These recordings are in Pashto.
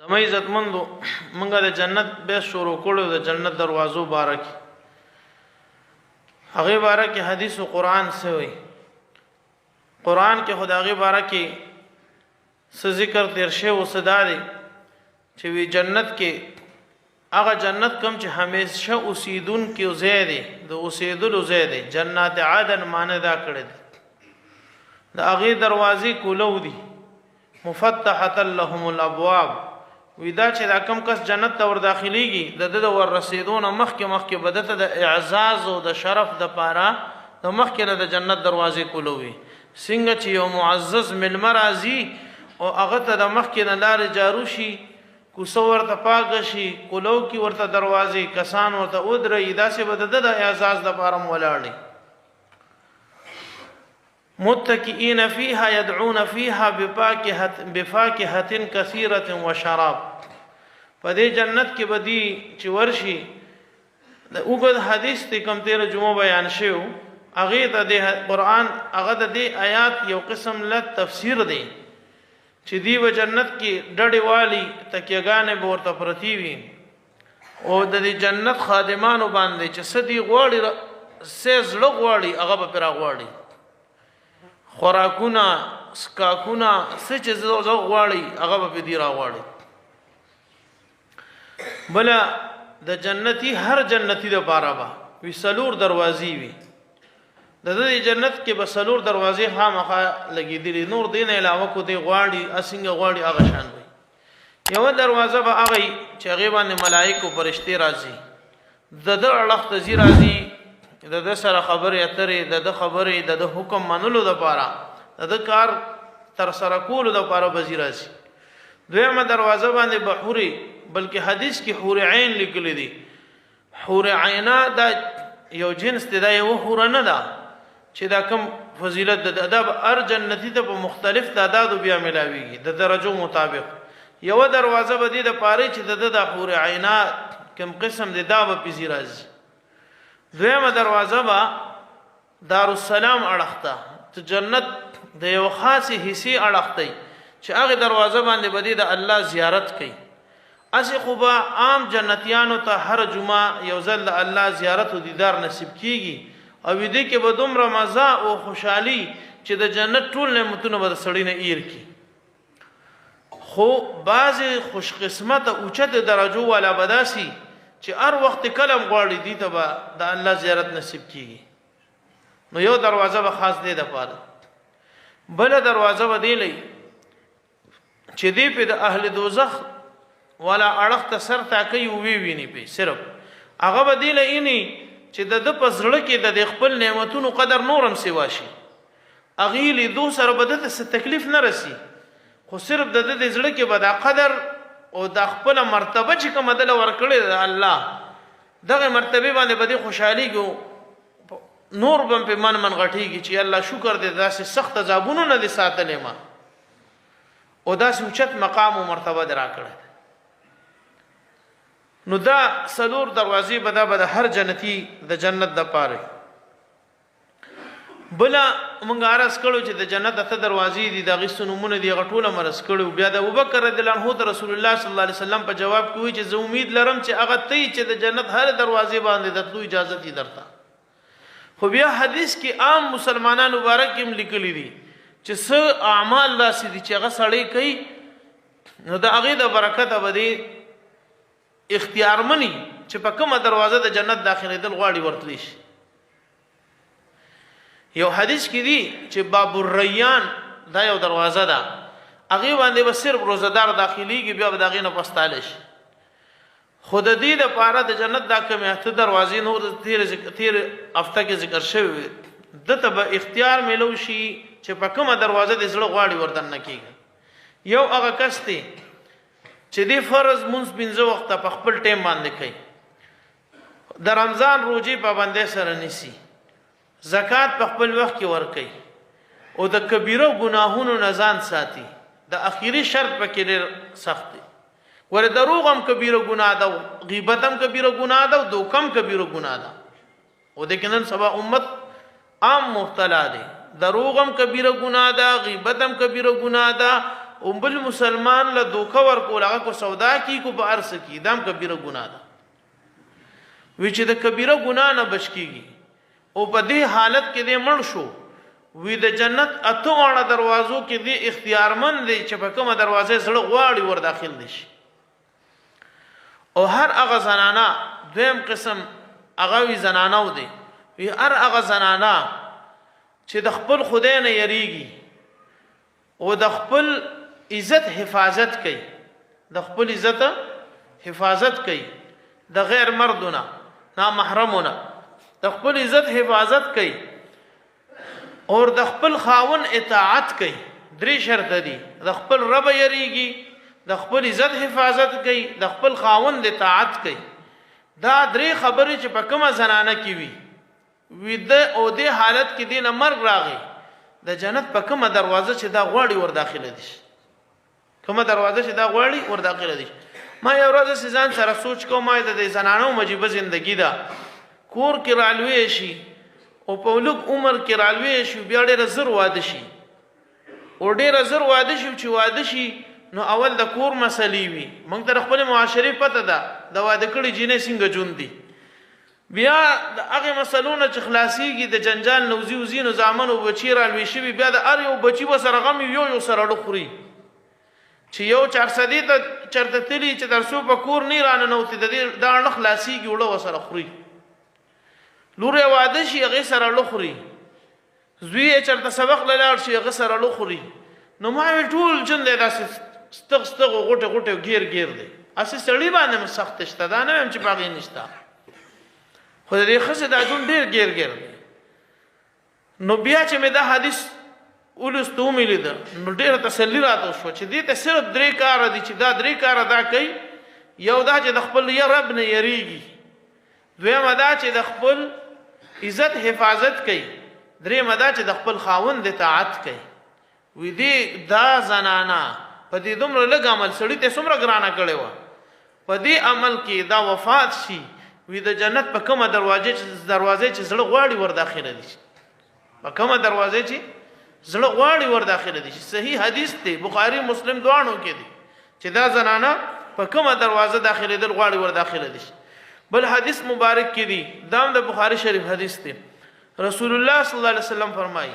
زما عزتمندو مونږه د جنت به شروع کړو د جنت دروازو بارک هغه بارک حدیث او قران سے وي قران کې خدای بارک څه ذکر تیر شه او صدا دي چې وی جنت کې هغه جنت کوم چې همیشه اوسیدون کې زیاده د اوسیدلو زیاده جنات عدن معنی دا کړی د هغه دروازې کولو دي مفتحه لهم الابواب ودا چې دا کم کس جنت ته ور داخليږي د ور رسیدون مخکې بدته د اعزاز او د شرف د پاره د مخکې د جنت دروازې کولوي څنګه چې یو معزز ملمرازي او هغه ته د مخکې نه لار جارو شي کو څور ته پاګ شي کولو کې ورته دروازې کسان ورته ودرې داسې بدته د اعزاز د پاره مولاړي متكئين فيها يدعون فيها بفاكهة كثيرة وشراب فدې جنت کې بدی چې ورشي د وګد حدیث ته کوم تیر جمعه بیان شوی هغه د قرآن هغه د آیات یو قسم له تفسیر دی چې دی و جنت کې ډډې والی تکیهګانې به ورته پرتی وي او د جنت خادمانو باندې چې سدي غواړي سېزړه غواړي هغه به پر غواړي خوراکونه سکاکونه سچ زو غواړي هغه به دی را غواړي بلا د جنتی هر جنتی د پاره با وی سلور دروازې وي د جنت کې به سلور دروازې خامخا لګېدلې نور دین علاوه کو دی غواړي اسنګ غواړي هغه شان وي یو دروازه به هغه چې هغه باندې ملائکه فرشتي راځي د اړخ تزي راځي د سره خبرې اترې د خبرې د حکم منلو د پاره د کار تر سره کولو د پاره بزی راځي دویمه دروازه باندې بحوري بلکې حدیث کې حور عین لیکل دي حور عینا دا یو جنس دی دا یو حور نه ده چې دا کم فضیلت د ادب ار جنتی ته په مختلف تعداد بیا ملاويږي د درجو مطابق یو دروازه به د پاره چې د حور عینا کم قسم د دا په پزی راځي دویمه دروازه با دارالسلام اړخته ته جنت د یو خاصه حصے اړخته چې هغه دروازه باندې بدی د الله زیارت کوي اسی خوبا عام جنتیانو ته هر جمعه یو ځل الله زیارت او دیدار نصیب کیږي او دې کې به دومره مزه او خوشحالي چې د جنت ټول نعمتونه به سړی نه ایر کی خو بعض خوش قسمت او چت درجو والا بداسي چې هر وخت کلم غواړي دي ته به د الله زیارت نصیب کیږي نو یو دروازه به خاص دی د پاره بل دروازه به دی لې چې دی په د اهل دوزخ ولا اړخ ته سر تا کوي وی ویني په صرف هغه به دی لې اني چې د پزړه کې د خپل نعمتونو قدر نورم سیوا شي اغیلی دو سره بده څه تکلیف نه رسی خو صرف د زړه کې به د قدر او د خپل مرتبه چې کوم دل ورکړي د الله دغه مرتبه باندې به خوشحالي ګو نور بم په من غټيږي چې الله شکر دې داسې سخت عذابونو نه دي ساتلې ما او داسې اوچت مقام او مرتبه درا کړه نو دا سلور دروازې به د هر جنتی د جنت د پاره بلا مونږ عرض کړو چې د جنت ته دروازې دي د غسنمونه دي غټوله مرز کړو بیا د ابوبکر رضی الله عنه ته رسول الله صلی الله علیه وسلم په جواب کوي چې زه امید لرم چې هغه ته چې د جنت هر دروازې باندې د تلو اجازه دي درته خو بیا حدیث کې عام مسلمانانو مبارک هم لیکلي دي چې څه اعمال داسې دي چې هغه سړی کوي نو د هغه د برکت باندې اختیار مني چې په کومه دروازه د جنت داخلي دل غواړي ورتلی شي یو حدیث کې دی چې باب الریان دا یو دروازه ده هغه باندې به صرف روزدار داخليږي بیا به داغې نه پستاله شي خود دې د پاره د جنت دا کومه ته دروازې نور تیر هفته کې ذکر شوی دته به اختیار ملو شي چې په کومه دروازه د زړه غواړي وردن نه کیږي یو هغه کس دی چې دی فرض منځ بنځه وخت په خپل ټیم باندې کوي د رمضان روزي پابندۍ سره نسی زکات په خپل وخت کې ور کوي او د کبیره ګناهونو نه ځان ساتي د اخیری شرط پکې ډېر سخت دی ور دروغ هم کبیره ګناه ده غیبت هم کبیره ګناه ده او دوکم کبیره ګناه ده او د کنن سبا امت عام مبتلا دي دروغ هم کبیره ګناه ده غیبت هم کبیره ګناه ده بل مسلمان له دوکه ورکول هغه کو سودا کی کو په ارس کی دام کبیره ګناه ده وی چې د کبیره ګناه نه بچ کیږي او په دې حالت کې دې مړ شو وی د جنت اته واړه دروازو کې دې اختیارمند دی چې په کومه دروازه سره غواړي ور داخل دي او هر هغه زنانا دویم قسم هغه وی زنانا و دی وی هر هغه زنانا چې د خپل خدای نه یریږي او د خپل عزت حفاظت کوي د خپل عزت حفاظت کوي د غیر مردونه نامحرمونه د خپل عزت حفاظت کوي اور د خپل خاون اطاعت کوي درې شرط دي د خپل رب یریږي د خپل عزت حفاظت کوي د خپل خاون اطاعت کوي دا درې خبرې چې په کومه زنانه کې وي د او د حالت کې دینه مرګ راغی د جنت په کومه دروازه چې دا غواړي ور داخله دي کومه دروازه چې دا غواړي ور داخله دي ما یو ورځ ځان سره سوچ کوم ما د زنانو مجيبه ژوندۍ ده کور کې رالوي شي او په لوګ عمر کې رالوي شي بیا ډېر زر واده شي او ډېر زر واده شي چې واده شي نو اول د کور مسلې وي موږ تر خپل معاشري پته ده د واده کړي جنې څنګه جون دي بیا د هغه مسلونه چې خلاصيږي د جنجال نوزي وزینو زامن او بچی رالوي شي بیا د ار یو بچي وسره غم یو سره لخري چې یو 400 ته چرته تلی چې درسو په کور نه رانه نوتی د دا نه خلاصيږي وړو وسره خوري لور واده شي هغه سره لخري زوی چرته سبق لاله شي هغه سره لخري نو ما ټول جن داسې ستغ غټه غیر دی اسی سړی باندې سخت شته دا نه چې باغې نشته خو دې خزه دا جون ډیر غیر دی نو بیا چې مې دا حدیث ولستو ملید نو ډیر تسلی راته شو چې دې ته صرف درې کار دي چې دا درې کار ادا کوي یو دا چې د خپل رب نه یریږي دویم دا چې د خپل عزت حفاظت کوي دریم دا چې د خپل خاوند اطاعت کوي وې دې دا زنانا په دې دومره لږ عمل سړی ته څومره ګرانه کړي و په دې عمل کې دا وفات شي وې د جنت په کومه دروازه چې زړه غواړي ور داخله دي په کومه دروازه چې زړه غواړي ور داخله دي صحیح حدیث دی بخاری مسلم دوانو کې دي چې دا زنانا په کومه دروازه داخله دل غواړي ور داخله دي بل حدیث مبارک کې دي دا د بخاری شریف حدیث دی رسول الله صلی الله علیه وسلم فرمایي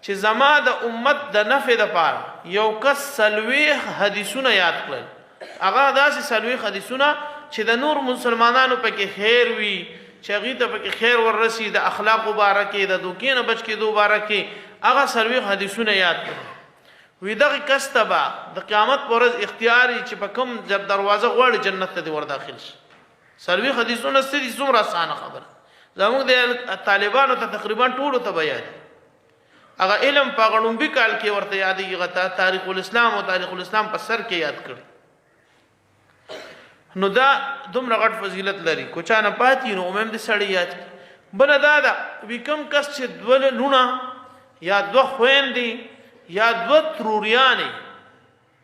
چې زما د امت د نفع د پاره یو کس سلويخ حدیثونه یاد کړل هغه داسې سلويخ حدیثونه چې د نور مسلمانانو پکې خیر وي چې هغه ته پکې خیر ورسي د اخلاق مبارکه د دوکینه بچ کې دوباره کې هغه سلويخ حدیثونه یاد کړل وی دغه کس تبع د قیامت پر ورځ اختیاري چې په کوم دروازه غواړي جنت ته ور داخل شي سلويخ حدیثونه ستې څومره آسان خبره زموږ د طالبانو ته تقریبا ټولو ته بیان هغه علم په غړومبي کال کې ورته یادېږي غته تاریخ الاسلام او تاریخ الاسلام په سر کې یاد کړ نو دا دومره غټ فضیلت لري کو چا نه پاتې نو هم دې سړی یاد بل دا وی کم کس چې دول لونه یا دو خويندې یا دو تروریانې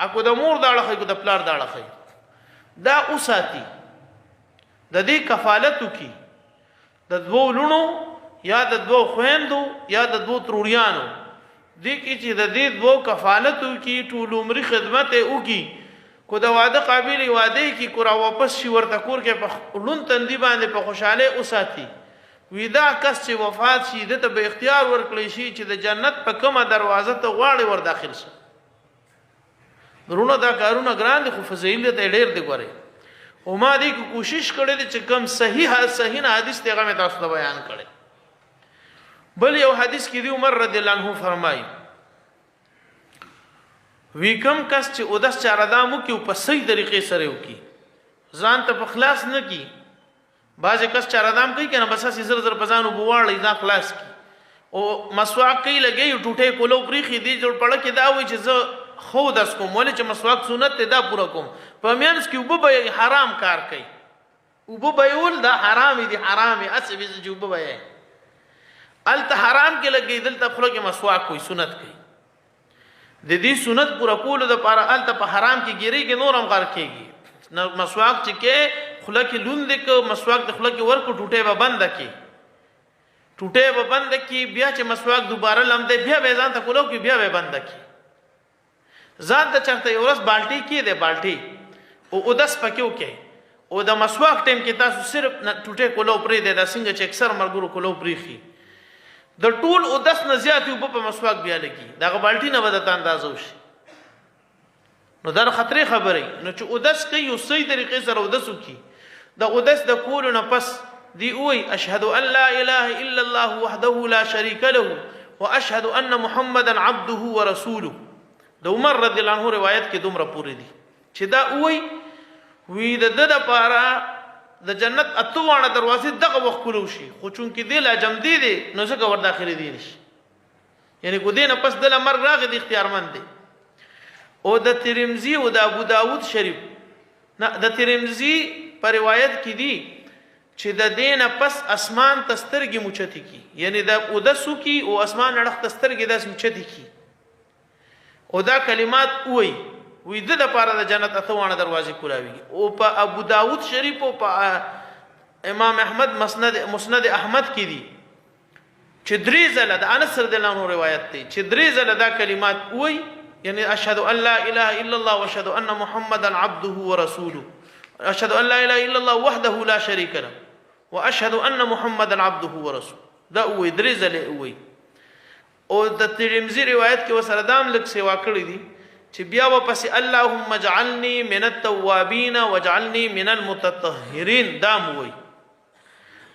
اكو د مور داړه کو د پلار داړه دا اوساتی د دې کفالتو کی د دوه لونو یا د دوه خويندو یا د دوه تروریانو دې کې چې د دې دوه کفالتو کی ټول عمر خدمت وکي کو د واده قابل واده کی کو را واپس شي ورته کور کې په لون تندي باندې په خوشاله اوساتی ودا کس چې وفات شي د ته به اختیار ورکړي شي چې د جنت په کومه دروازه ته غواړي ور داخل شي درونه دا کارونه ګران دي خو فضیلت ډېر دی ګوري او ما دې کوشش کړې چې کم صحیح حدیث ته هغه تاسو ته بیان کړي بل یو حدیث کې دی عمر رضی الله عنه فرمایي وی کم کس چې او داس چاردامو کې په صحیح طریقې سره وکي ځان ته په خلاص نه کی باز کس چاردام کوي کنه بس زر زر پزانو بواړی ځان خلاص کی او مسواک کوي لګي ټوټه کولو پریخي دی جوړ پړه کې دا وای چې زه خو داس کوم ولې چې مسواک سنت ته دا پورا کوم په میانس کې وبو به حرام کار کوي وبو به ول دا حرام دي حرام اسب جوبو به الته حرام کې لګي دلته خلک مسواک کوي سنت کوي د دې سنت پورا کول د پاره الته په حرام کې ګيري کې نورم غار کېږي نو مسواک چې کې خلک لوند کې مسواک د خلک ورکو ټوټه به بند کې ټوټه به بند کې بیا چې مسواک دوباره لمده بیا به ځان ته کولو کې بیا به بند کې ځان د چرته یو ورځ بالټي کې دی بالټي او دس پکې وکي او د مسواک ټیم کې تاسو صرف ټوټه کولو پرې دی دا څنګه چې اکثر مرګرو کولو پرېخي د ټول او دس نه زیات یو په مسواک بیا لګي دا بالټي نه بدته اندازو شي نو دا خطرې خبرې نو چې او دس کوي یو صحیح طریقې سره او دس وکي د او دس د کولو نه پس دی وی اشهد ان لا اله الا الله وحده لا شريك له واشهد ان محمدا عبده ورسوله د عمر رضی الله عنه روایت کې دومره پوری دي چې دا وی د لپاره د جنت اتوانه دروازې دغه وخت کولو شي خو چون کې دی لا جم دی نو څنګه ور داخلي دي نشي یعنی کو دینه پس د مرګ راغی د اختیارمند دی او د ترمذی او د ابو داود شریف نه د ترمذی په روایت کې دي چې د دینه پس اسمان تسترګي موچتی کی یعنی د اودسو کی او اسمان اړخ تسترګي داس موچتی کی او دا کلمات وی د لپاره د جنت اتوانه دروازې کولاوي او په ابو داود شریف او په امام احمد مسند احمد کې دي چې درې ځله د انس رضی الله عنه روایت دی چې درې ځله دا کلمات یعنی اشهد ان لا اله الا الله واشهد ان محمدا عبده ورسوله اشهد ان لا اله الا الله وحده لا شريك له واشهد ان محمدا عبده ورسوله دا درې ځله او د ترمذی روایت کې وسره دام لک سیوا کړی دي چې بیا واپس اللهم اجعلني من التوابين واجعلني من المتطهرين دام وي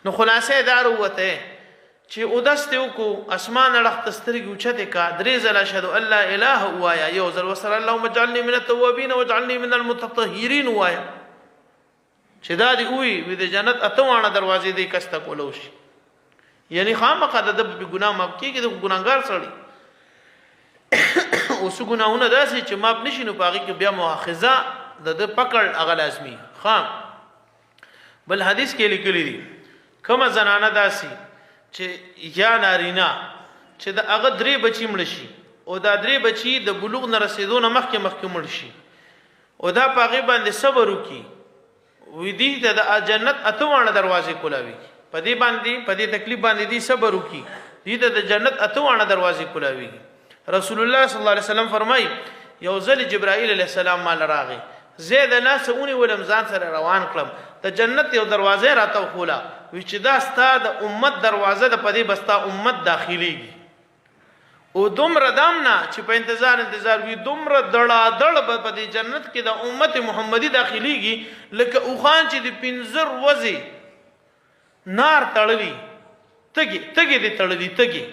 نو خلاصې دار وته چې اودسته کو اسمان اړخ تسترګي اوچته کا درې ځله اشهد ان لا اله وایا یو ځل وسره اللهم اجعلني من التوابين واجعلني من المتطهرين وایا چې دا دی وی د جنت اتوانه دروازې دی کسته کولو شي یعنی خامخا د ګناه ماب کېږي د ګناګار سړی اوس ګناونه داسې چې ماب نشي نو پاږي کې بیا مؤاخذه د پکړ اغه لازمي خام بل حدیث کې لیکلي دي کومه زنانه داسي چې یا نارینا چې د اغه درې بچی مړ شي او دا درې بچی د بلوغ نه رسیدو نه مخکې مړ شي او دا پاږي باندې صبر وکي وې دي د جنت اتوانه دروازې کولاوي پدې باندې پدې تکلیف باندې دي صبر وکي دي د جنت اتوانه دروازې کولاوي رسول الله صلی الله علیه وسلم فرمای یو ځل جبرائیل علیه السلام مال راغی زید ناسونی ولم ځان سره روان کړم د جنت یو دروازه راته خولا وی چې دا ستا د امت دروازه د پدې بستا امت داخليږي او دومره دامنا چې په انتظار وی دومره دړه دړ په دې جنت کې د امت محمدي داخليږي لکه اوخان چې د پنځر وځي نار تړلی تګي دې تړلی تګي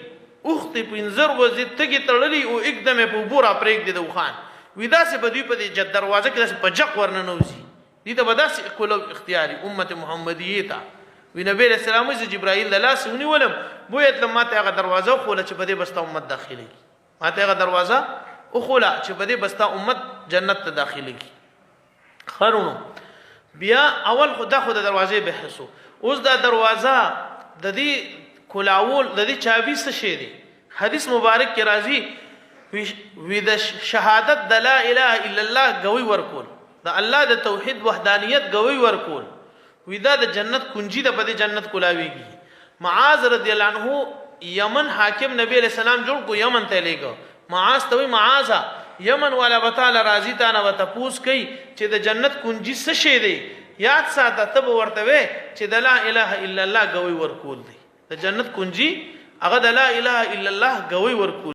اوخت پنځر وځي تګي تړلی او एकदम په بورا پرېګ دې اوخان ودا سه بدوی په دې جد دروازه کې په جق ورننوزي دې ته بداس کولو اختیاري امت محمدیه ته وی نبی رسول الله جبرائیل لاس ونیولم بویت لما ته هغه دروازه خوله چې په دې بستا امت داخلي ما ته هغه دروازه او خوله چې په دې بستا امت جنت ته داخلي خرونو بیا اول خدا دروازه بحثو اوس دا دروازه د دې کولاول د دې چابي څه شي دي حدیث مبارک کې راځي وی د شهادت د لا اله الا الله غوي ورکول د الله د توحید وحدانیت غوي ورکول وی دا د جنت کنجي د پدې جنت کولاويږي معاذ رضی الله عنه یمن حاکم نبی علیہ السلام جوړ کو یمن ته لګو معاذ ته وی معاذ یمن والا وتعالى راضی تا نه وتپوس کوي چې د جنت کنجي څه شي دی یاد ساته تب ورته وي چې د لا اله الا الله غوي ورکول دی د جنت کنجي هغه د لا اله الا الله غوي ورکول